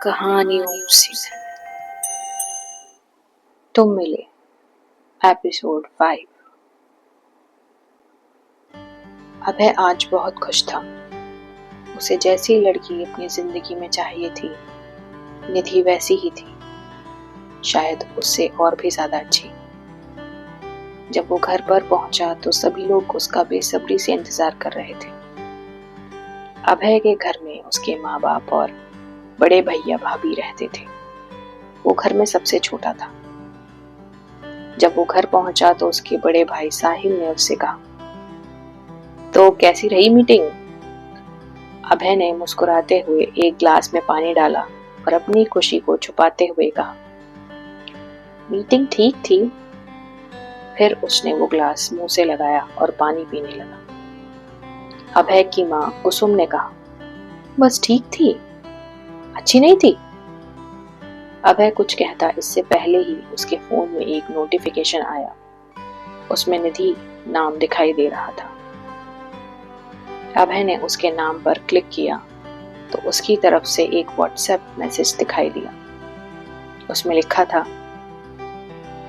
कहानियों से तुम मिले एपिसोड 5। अभय आज बहुत खुश था। उसे जैसी लड़की अपनी जिंदगी में चाहिए थी, निधि वैसी ही थी, शायद उससे और भी ज्यादा अच्छी। जब वो घर पर पहुंचा तो सभी लोग उसका बेसब्री से इंतजार कर रहे थे। अभय के घर में उसके माँ बाप और बड़े भैया भाभी रहते थे। वो घर में सबसे छोटा था। जब वो घर पहुंचा तो उसके बड़े भाई साहिल ने उससे कहा, तो कैसी रही मीटिंग? अभय ने मुस्कुराते हुए एक ग्लास में पानी डाला और अपनी खुशी को छुपाते हुए कहा, मीटिंग ठीक थी। फिर उसने वो ग्लास मुंह से लगाया और पानी पीने लगा। अभय की माँ कुसुम ने कहा, बस ठीक थी, अच्छी नहीं थी। अभय कुछ कहता इससे पहले ही उसके फोन में एक नोटिफिकेशन आया। उसमें निधि नाम दिखाई दे रहा था। अभय ने उसके नाम पर क्लिक किया तो उसकी तरफ से एक व्हाट्सएप मैसेज दिखाई दिया। उसमें लिखा था,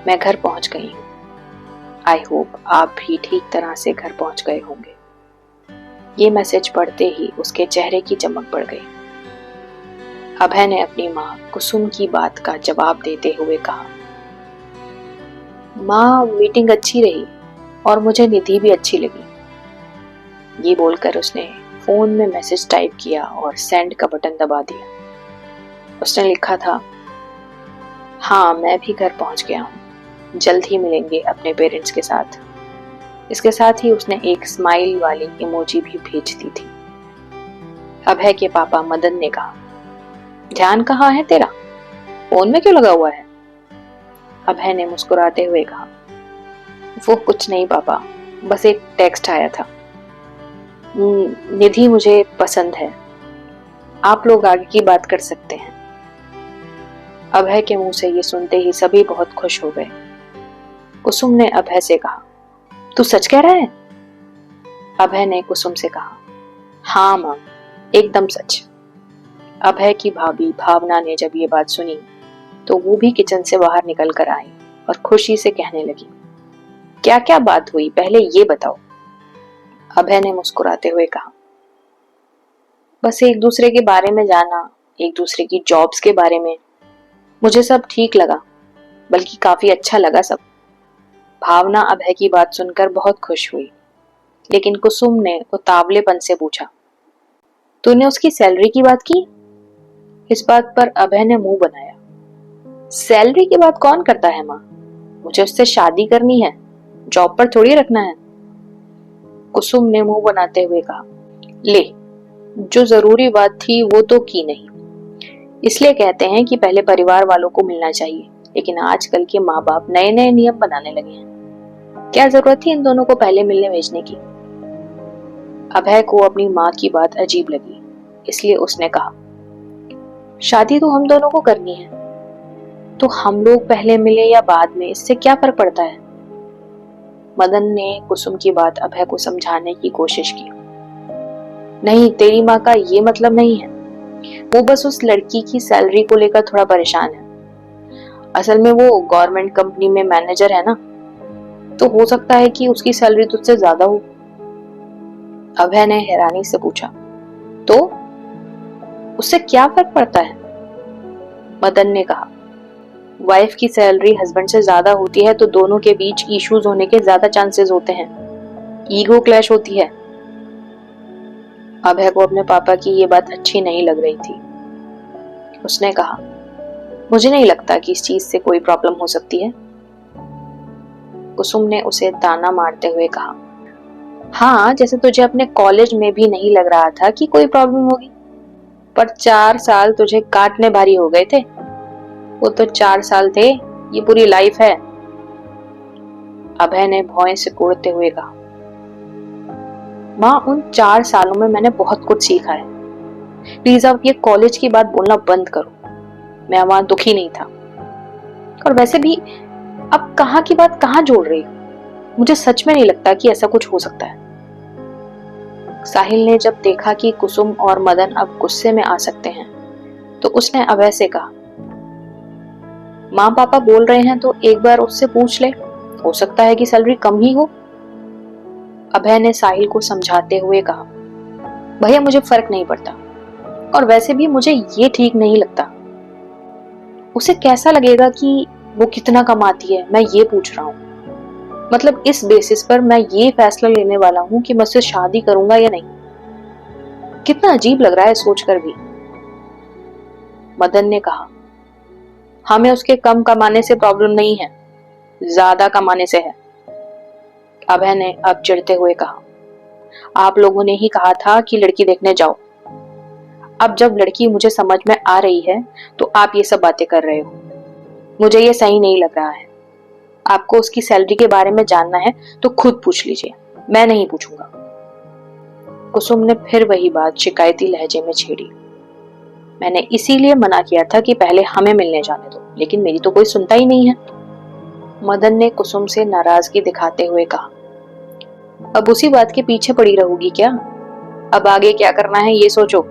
मैं घर पहुंच गई हूँ। आई होप आप भी ठीक तरह से घर पहुंच गए होंगे। ये मैसेज पढ़ते ही उसके चेहरे की चमक बढ़ गई। अभय ने अपनी माँ कुसुम की बात का जवाब देते हुए कहा, माँ मीटिंग अच्छी रही और मुझे निधि भी अच्छी लगी। ये बोलकर उसने फोन में मैसेज टाइप किया और सेंड का बटन दबा दिया। उसने लिखा था, हाँ मैं भी घर पहुंच गया हूँ, जल्द ही मिलेंगे अपने पेरेंट्स के साथ। इसके साथ ही उसने एक स्माइल वाली इमोजी भी भेज दी थी। अभय के पापा मदन ने कहा, ध्यान कहाँ है तेरा, फोन में क्यों लगा हुआ है? अभय ने मुस्कुराते हुए कहा, वो कुछ नहीं पापा, बस एक टेक्स्ट आया था। निधि मुझे पसंद है, आप लोग आगे की बात कर सकते हैं। अभय के मुंह से ये सुनते ही सभी बहुत खुश हो गए। कुसुम ने अभय से कहा, तू सच कह रहा है? अभय ने कुसुम से कहा, हाँ माँ, एकदम सच। अभय की भाभी भावना ने जब ये बात सुनी तो वो भी किचन से बाहर निकल कर आई और खुशी से कहने लगी, क्या क्या बात हुई, पहले ये बताओ। अभय ने मुस्कुराते हुए कहा, बस एक दूसरे के बारे में जाना, एक दूसरे की जॉब्स के बारे में, मुझे सब ठीक लगा, बल्कि काफी अच्छा लगा सब। भावना अभय की बात सुनकर बहुत खुश हुई, लेकिन कुसुम ने उतावलेपन से पूछा, तूने उसकी सैलरी की बात की? इस बात पर अभय ने मुंह बनाया, सैलरी की बात कौन करता है माँ, मुझे उससे शादी करनी है, जॉब पर थोड़ी रखना है। कुसुम ने मुंह बनाते हुए कहा, ले, जो जरूरी बात थी वो तो की नहीं। इसलिए कहते हैं कि पहले परिवार वालों को मिलना चाहिए, लेकिन आजकल के माँ बाप नए नए नियम बनाने लगे हैं। क्या जरूरत थी इन दोनों को पहले मिलने भेजने की? अभय को अपनी माँ की बात अजीब लगी, इसलिए उसने कहा, शादी तो हम दोनों को करनी है, तो हम लोग पहले मिले या बाद में, इससे क्या फर्क पड़ता है? मदन ने कुसुम की बात अभय को समझाने की कोशिश की। नहीं, तेरी माँ का ये मतलब नहीं है, वो बस उस लड़की की सैलरी को लेकर थोड़ा परेशान है। असल में वो गवर्नमेंट कंपनी में मैनेजर है ना, तो हो सकता है कि उसकी सैलरी तुझसे ज्यादा हो। अभय ने हैरानी से पूछा, तो उससे क्या फर्क पड़ता है? मदन ने कहा, वाइफ की सैलरी हस्बैंड से ज्यादा होती है तो दोनों के बीच इश्यूज होने के ज्यादा चांसेस होते हैं, ईगो क्लैश होती है। अभय को अपने पापा की ये बात अच्छी नहीं लग रही थी। उसने कहा, मुझे नहीं लगता कि इस चीज से कोई प्रॉब्लम हो सकती है। कुसुम ने उसे ताना मारते हुए कहा, हाँ, जैसे तुझे अपने कॉलेज में भी नहीं लग रहा था कि कोई प्रॉब्लम होगी, पर 4 साल तुझे काटने भारी हो गए थे। वो तो 4 साल थे, ये पूरी लाइफ है। अभय ने भौं से कोड़ते हुए कहा, माँ, उन 4 सालों में मैंने बहुत कुछ सीखा है। प्लीज आप ये कॉलेज की बात बोलना बंद करो, मैं वहां दुखी नहीं था। और वैसे भी अब कहाँ की बात कहाँ जोड़ रही हो? मुझे सच में नहीं लगता कि ऐसा कुछ हो सकता है। साहिल ने जब देखा कि कुसुम और मदन अब गुस्से में आ सकते हैं तो उसने अभय से कहा, माँ पापा बोल रहे हैं तो एक बार उससे पूछ ले, हो सकता है कि सैलरी कम ही हो। अभय ने साहिल को समझाते हुए कहा, भैया मुझे फर्क नहीं पड़ता, और वैसे भी मुझे ये ठीक नहीं लगता। उसे कैसा लगेगा कि वो कितना कमाती है, मैं ये पूछ रहा हूँ। मतलब इस बेसिस पर मैं ये फैसला लेने वाला हूँ कि मैं उससे शादी करूंगा या नहीं। कितना अजीब लग रहा है सोचकर भी। मदन ने कहा, हमें उसके कम कमाने से प्रॉब्लम नहीं है, ज्यादा कमाने से है। अभय ने अब चिढ़ते हुए कहा, आप लोगों ने ही कहा था कि लड़की देखने जाओ। अब जब लड़की मुझे समझ में आ रही है तो आप ये सब बातें कर रहे हो। मुझे ये सही नहीं लग रहा है। आपको उसकी सैलरी के बारे में जानना है तो खुद पूछ लीजिए, मैं नहीं पूछूंगा। कुसुम ने फिर वही बात शिकायती लहजे में छेड़ी। मैंने इसीलिए मना किया था कि पहले हमें मिलने जाने दो, लेकिन मेरी तो कोई सुनता ही नहीं है। मदन ने कुसुम से नाराजगी दिखाते हुए कहा, अब उसी बात के पीछे पड़ी रहोगी क्या? अब आगे क्या करना है ये सोचो।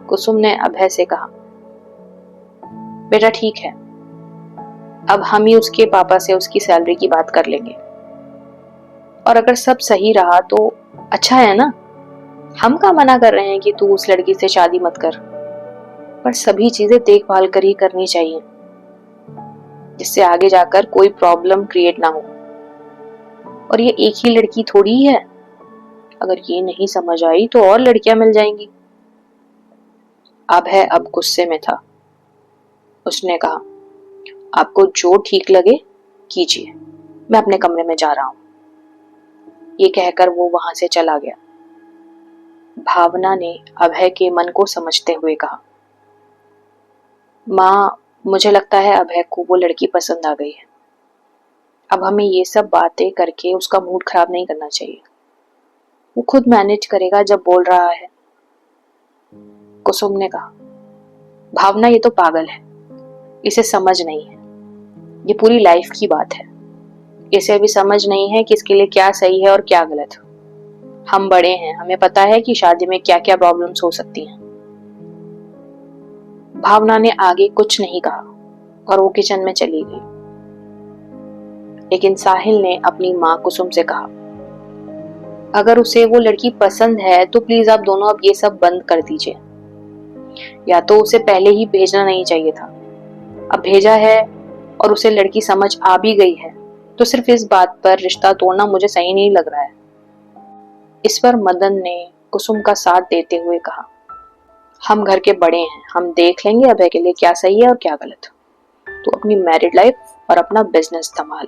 कुसुम ने अभय से कहा, बेटा ठीक है, अब हम ही उसके पापा से उसकी सैलरी की बात कर लेंगे, और अगर सब सही रहा तो अच्छा है ना। हम क्या मना कर रहे हैं कि तू उस लड़की से शादी मत कर, पर सभी चीजें देखभाल कर ही करनी चाहिए, जिससे आगे जाकर कोई प्रॉब्लम क्रिएट ना हो। और ये एक ही लड़की थोड़ी ही है, अगर ये नहीं समझ आई तो और लड़कियां मिल जाएंगी। अभय अब गुस्से में था। उसने कहा, आपको जो ठीक लगे कीजिए, मैं अपने कमरे में जा रहा हूं। ये कहकर वो वहां से चला गया। भावना ने अभय के मन को समझते हुए कहा, माँ मुझे लगता है अभय को वो लड़की पसंद आ गई है। अब हमें ये सब बातें करके उसका मूड खराब नहीं करना चाहिए। वो खुद मैनेज करेगा जब बोल रहा है। कुसुम ने कहा, भावना ये तो पागल है, इसे समझ नहीं है। ये पूरी लाइफ की बात है। इसे अभी समझ नहीं है कि इसके लिए क्या सही है और क्या गलत। हम बड़े हैं, हमें पता है कि शादी में क्या क्या प्रॉब्लम्स हो सकती हैं। भावना ने आगे कुछ नहीं कहा और वो किचन में चली गई। लेकिन साहिल ने अपनी माँ कुसुम से कहा, अगर उसे वो लड़की पसंद है तो प्लीज आप दोनों अब ये सब बंद कर दीजिए। या तो उसे पहले ही भेजना नहीं चाहिए था, अब भेजा है और उसे लड़की समझ आ भी गई है, तो सिर्फ इस बात पर रिश्ता तोड़ना मुझे सही नहीं लग रहा है। इस पर मदन ने कुसुम का साथ देते हुए कहा, हम घर के बड़े हैं, हम देख लेंगे अभय के लिए क्या सही है और क्या गलत। तो अपनी मैरिड लाइफ और अपना बिजनेस संभाल।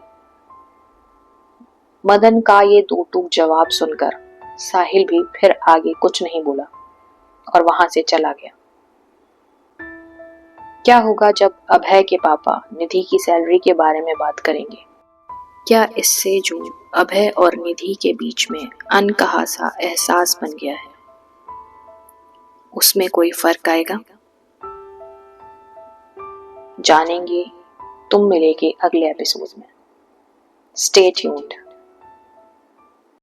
मदन का ये दो टूक जवाब सुनकर साहिल भी फिर आगे कुछ नहीं बोला और वहां से चला गया। क्या होगा जब अभय के पापा निधि की सैलरी के बारे में बात करेंगे? क्या इससे जो अभय और निधि के बीच में अनकहा सा एहसास बन गया है, उसमें कोई फर्क आएगा? जानेंगे, तुम मिलेंगे अगले एपिसोड में। Stay tuned.